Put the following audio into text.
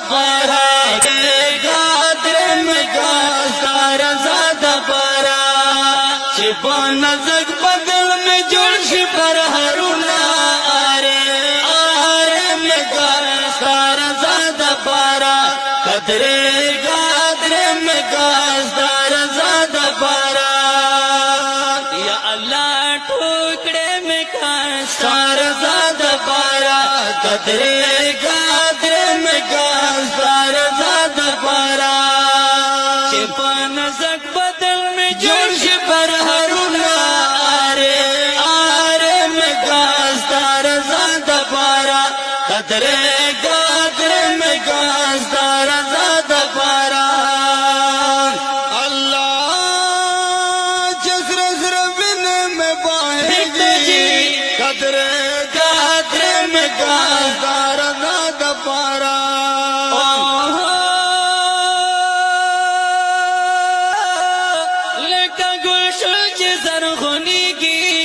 पारा गादर में गास्तार ज़्यादा पारा छिपान जग बगल में जोश पर हरुना आरे में गास्तार ज़्यादा पारा कदरे गादर में गास्तार ज़्यादा पारा या अल्लाह टुकड़े में गास्तार ज़्यादा पारा कदरे गादर में गास्तार ज़्यादा पारा छिपान जग बदल में जोश पर हरुना आरे में गास्तार ज़्यादा पारा कदरे गादर में गास्तार ज़्यादा पारा अल्लाह जसर बिन में बाहेगी कदरे गादर में गास्तार ज़्यादा पारा लेका गुलशन जरखुनी की